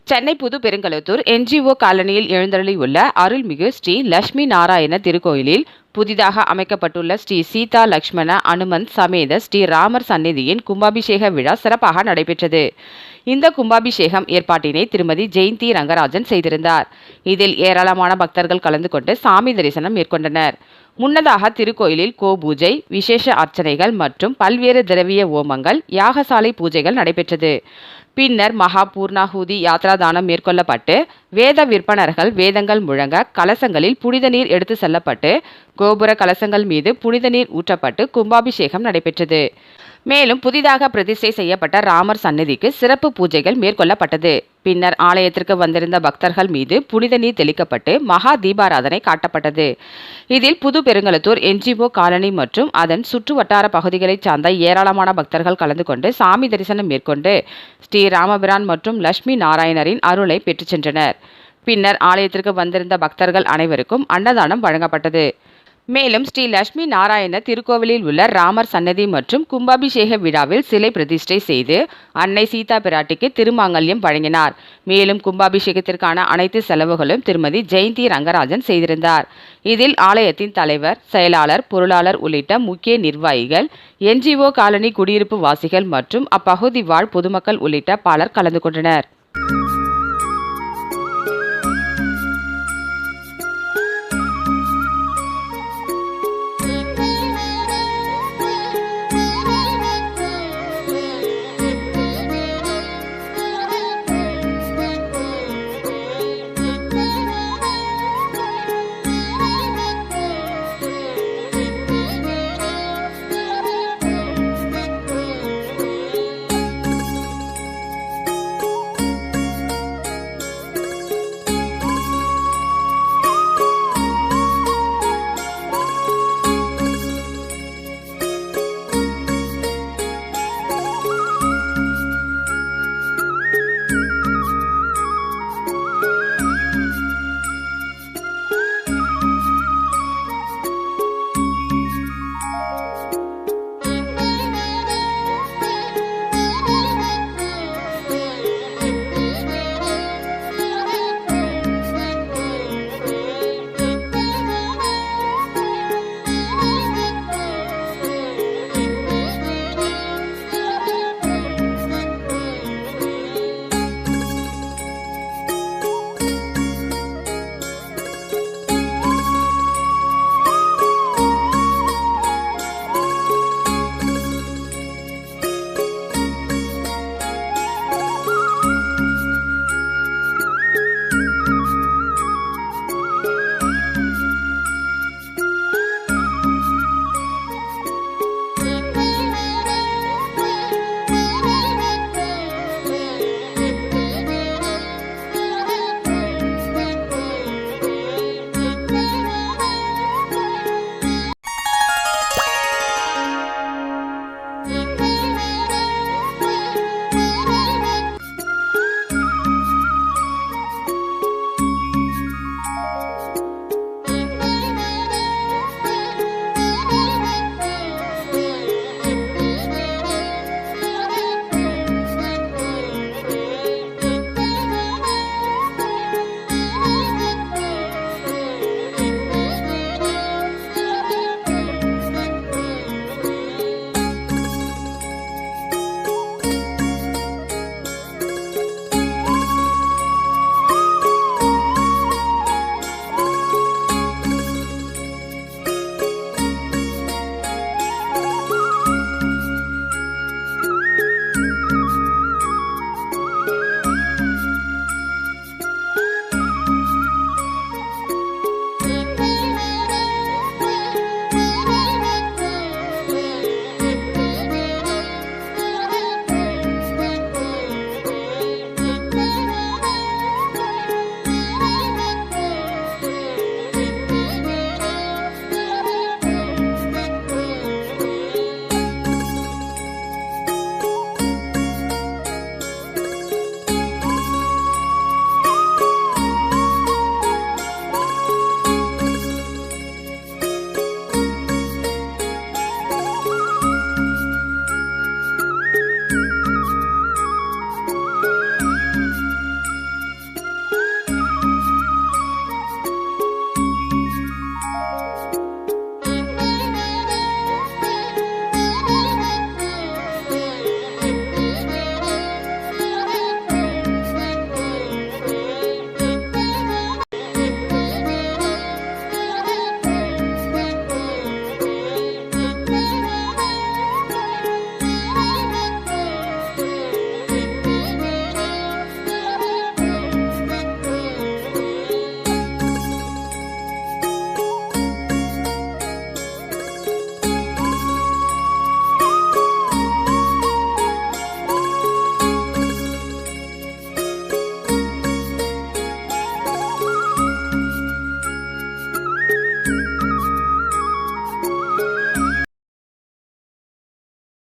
சென்னை புது பெருங்கலத்தூர் என்ஜிஓ காலனியில் எழுந்தருளியுள்ள அருள்மிகு ஸ்ரீ லட்சுமி நாராயண திருக்கோயிலில் புதிதாக அமைக்கப்பட்டுள்ள ஸ்ரீ சீதா லட்சுமண அனுமந்த் சமேத ஸ்ரீ ராமர் சந்நிதியின் கும்பாபிஷேக விழா சிறப்பாக நடைபெற்றது. இந்த கும்பாபிஷேகம் ஏற்பாட்டினை திருமதி ஜெயந்தி ரங்கராஜன் செய்திருந்தார். இதில் ஏராளமான பக்தர்கள் கலந்து கொண்டு சாமி தரிசனம் மேற்கொண்டனர். முன்னதாக திருக்கோயிலில் கோபூஜை, விசேஷ அர்ச்சனைகள் மற்றும் பல்வேறு திரவிய ஓமங்கள், யாகசாலை பூஜைகள் நடைபெற்றது. பின்னர் மகா பூர்ணாகுதி யாத்ராதானம் மேற்கொள்ளப்பட்டு வேத விற்பனர்கள் வேதங்கள் முழங்க கலசங்களில் புனித நீர் எடுத்து செல்லப்பட்டு கோபுர கலசங்கள் மீது புனித நீர் ஊற்றப்பட்டு கும்பாபிஷேகம் நடைபெற்றது. மேலும் புதிதாக பிரதிஷ்டை செய்யப்பட்ட ராமர் சந்நிதிக்கு சிறப்பு பூஜைகள் மேற்கொள்ளப்பட்டது. பின்னர் ஆலயத்திற்கு வந்திருந்த பக்தர்கள் மீது புனித நீர் தெளிக்கப்பட்டு மகா தீபாராதனை காட்டப்பட்டது. இதில் புது பெருங்கலத்தூர் என்ஜிஓ காலனி மற்றும் அதன் சுற்று வட்டார பகுதிகளைச் சார்ந்த ஏராளமான பக்தர்கள் கலந்து கொண்டு சாமி தரிசனம் மேற்கொண்டு ஸ்ரீ ராமபிரான் மற்றும் லட்சுமி நாராயணரின் அருளை பெற்றுச் சென்றனர். பின்னர் ஆலயத்திற்கு வந்திருந்த பக்தர்கள் அனைவருக்கும் அன்னதானம் வழங்கப்பட்டது. மேலும் ஸ்ரீ லட்சுமி நாராயண திருக்கோவிலில் உள்ள ராமர் சன்னதி மற்றும் கும்பாபிஷேக விழாவில் சிலை பிரதிஷ்டை செய்து அன்னை சீதா பிராட்டிக்கு திருமாங்கல்யம் வழங்கினார். மேலும் கும்பாபிஷேகத்திற்கான அனைத்து செலவுகளும் திருமதி ஜெயந்தி ரங்கராஜன் செய்திருந்தார். இதில் ஆலயத்தின் தலைவர், செயலாளர், பொருளாளர் உள்ளிட்ட முக்கிய நிர்வாகிகள், என்ஜிஓ காலனி குடியிருப்பு வாசிகள் மற்றும் அப்பகுதி வாழ் பொதுமக்கள் உள்ளிட்ட பலர் கலந்து கொண்டனர்.